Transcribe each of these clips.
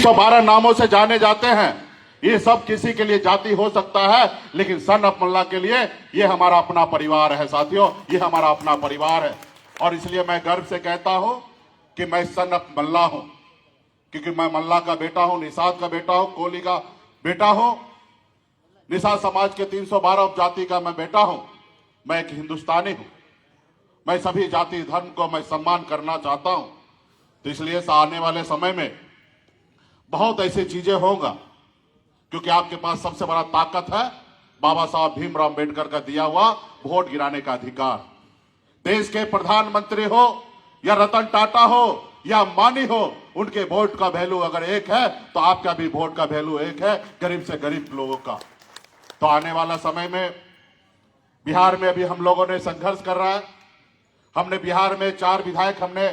312 नामों से जाने जाते हैं। ये सब किसी के लिए जाति हो सकता है, लेकिन सन ऑफ मल्ला के लिए ये हमारा अपना परिवार है साथियों, ये हमारा अपना परिवार है। और इसलिए मैं गर्व से कहता हूं कि मैं सन ऑफ मल्ला हूं, क्योंकि मैं मल्ला का बेटा हूं, निषाद का बेटा हूं, कोहली का बेटा हूं, निषाद समाज के 312 उपजाति का मैं बेटा हूं। मैं एक हिंदुस्तानी हूं। मैं सभी जाति धर्म को मैं सम्मान करना चाहता हूं। तो इसलिए आने वाले समय में बहुत ऐसी चीजें होगा, क्योंकि आपके पास सबसे बड़ा ताकत है बाबा साहब भीमराव अंबेडकर का दिया हुआ वोट गिराने का अधिकार। देश के प्रधानमंत्री हो या रतन टाटा हो या अंबानी हो, उनके वोट का वैल्यू अगर एक है तो आपका भी वोट का वैल्यू एक है, गरीब से गरीब लोगों का। तो आने वाला समय में बिहार में अभी हम लोगों ने संघर्ष कर रहा है। हमने बिहार में 4 विधायक, हमने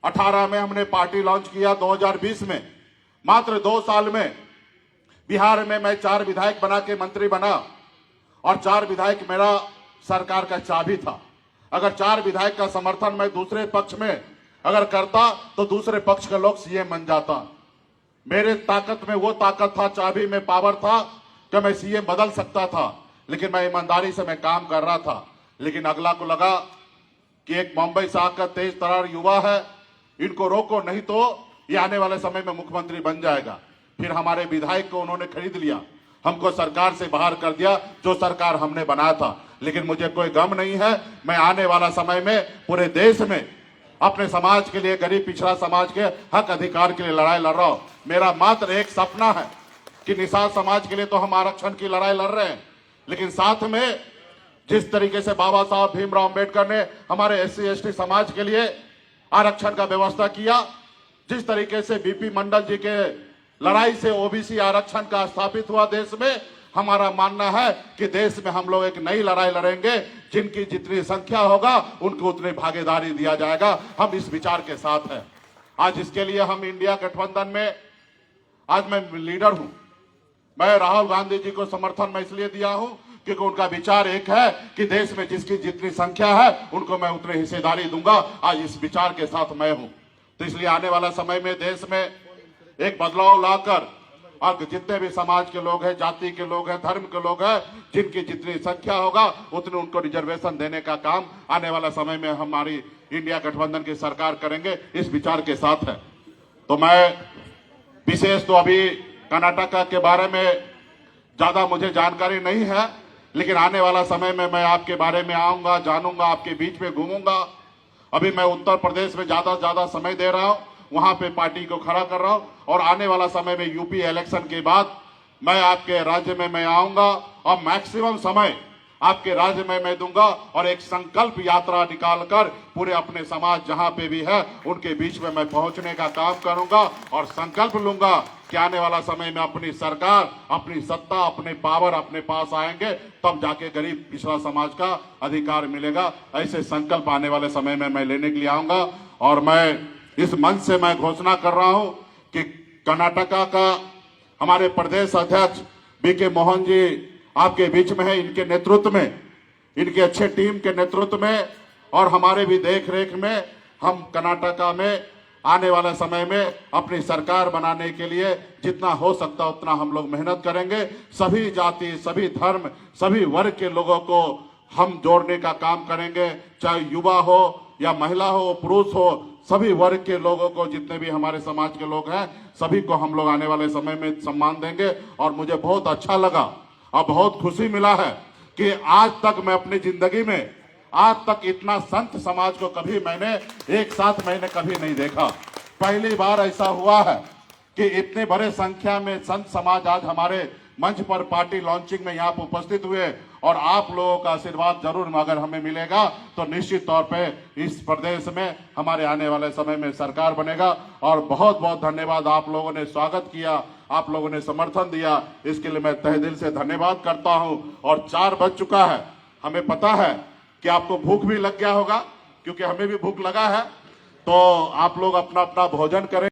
18 में हमने पार्टी लॉन्च किया, 2020 में मात्र 2 साल में बिहार में मैं 4 विधायक बना के मंत्री बना, और 4 विधायक मेरा सरकार का चाबी था। अगर 4 विधायक का समर्थन मैं दूसरे पक्ष में अगर करता तो दूसरे पक्ष का लोग सीएम बन जाता। मेरे ताकत में वो ताकत था, चाबी में पावर था कि मैं सीएम बदल सकता था, लेकिन मैं ईमानदारी से मैं काम कर रहा था। लेकिन अगला को लगा कि एक मुंबई से आकर तेज तरार युवा है, इनको रोको नहीं तो ये आने वाले समय में मुख्यमंत्री बन जाएगा। फिर हमारे विधायक को उन्होंने खरीद लिया, हमको सरकार से बाहर कर दिया, जो सरकार हमने बनाया था। लेकिन मुझे कोई गम नहीं है, मैं आने वाला समय में पूरे देश में अपने समाज के लिए, गरीब पिछड़ा समाज के हक अधिकार के लिए लड़ाई लड़ रहा हूं। मेरा मात्र एक सपना है कि निषाद समाज के लिए तो हम आरक्षण की लड़ाई लड़ रहे हैं, लेकिन साथ में जिस तरीके से बाबा साहब भीमराव अंबेडकर ने हमारे SC ST समाज के लिए आरक्षण का व्यवस्था किया, जिस तरीके से बीपी मंडल जी के लड़ाई से OBC आरक्षण का स्थापित हुआ देश में, हमारा मानना है कि देश में हम लोग एक नई लड़ाई लड़ेंगे। जिनकी जितनी संख्या होगा उनको उतनी भागीदारी दिया जाएगा। हम इस विचार के साथ हैं। आज इसके लिए हम इंडिया गठबंधन में, आज मैं लीडर हूं। मैं राहुल गांधी जी को समर्थन मैं इसलिए दिया हूं क्योंकि उनका विचार एक है कि देश में जिसकी जितनी संख्या है उनको मैं उतनी हिस्सेदारी दूंगा। आज इस विचार के साथ मैं हूं। तो इसलिए आने वाला समय में देश में एक बदलाव लाकर, और जितने भी समाज के लोग हैं, जाति के लोग हैं, धर्म के लोग हैं, जिनकी जितनी संख्या होगा उतने उनको रिजर्वेशन देने का काम आने वाला समय में हमारी इंडिया गठबंधन की सरकार करेंगे, इस विचार के साथ है। तो मैं विशेष तो अभी कर्नाटका के बारे में ज्यादा मुझे जानकारी नहीं है, लेकिन आने वाला समय में मैं आपके बारे में आऊंगा, जानूंगा, आपके बीच में घूमूंगा। अभी मैं उत्तर प्रदेश में ज्यादा समय दे रहा हूं, वहां पे पार्टी को खड़ा कर रहा हूं, और आने वाला समय में यूपी इलेक्शन के बाद मैं आपके राज्य में मैं आऊंगा और मैक्सिमम समय आपके राज्य में मैं दूंगा, और एक संकल्प यात्रा निकालकर पूरे अपने समाज जहां पे भी है उनके बीच में मैं पहुंचने का काम करूंगा, और संकल्प लूंगा कि आने वाला समय में अपनी सरकार, अपनी सत्ता, अपने पावर अपने पास आएंगे, तब जाके गरीब पिछड़ा समाज का अधिकार मिलेगा। ऐसे संकल्प आने वाले समय में मैं लेने के लिए आऊंगा। और मैं इस मंच से मैं घोषणा कर रहा हूं कि कर्नाटका का हमारे प्रदेश अध्यक्ष BK मोहन जी आपके बीच में है। इनके नेतृत्व में, इनके अच्छे टीम के नेतृत्व में और हमारे भी देख रेख में हम कर्नाटका में आने वाले समय में अपनी सरकार बनाने के लिए जितना हो सकता उतना हम लोग मेहनत करेंगे। सभी जाति, सभी धर्म, सभी वर्ग के लोगों को हम जोड़ने का काम करेंगे, चाहे युवा हो या महिला हो, पुरुष हो, सभी वर्ग के लोगों को, जितने भी हमारे समाज के लोग हैं, सभी को हम लोग आने वाले समय में सम्मान देंगे। और मुझे बहुत अच्छा लगा और बहुत खुशी मिला है कि आज तक मैं अपनी जिंदगी में, आज तक इतना संत समाज को कभी मैंने एक साथ मैंने कभी नहीं देखा। पहली बार ऐसा हुआ है कि इतने बड़े संख्या में संत समाज आज हमारे मंच पर पार्टी लॉन्चिंग में यहाँ पर उपस्थित हुए, और आप लोगों का आशीर्वाद जरूर अगर हमें मिलेगा तो निश्चित तौर पे इस प्रदेश में हमारे आने वाले समय में सरकार बनेगा। और बहुत बहुत धन्यवाद, आप लोगों ने स्वागत किया, आप लोगों ने समर्थन दिया, इसके लिए मैं तहे दिल से धन्यवाद करता हूं। और 4 बज चुका है, हमें पता है कि आपको भूख भी लग गया होगा, क्योंकि हमें भी भूख लगा है। तो आप लोग अपना अपना भोजन करें।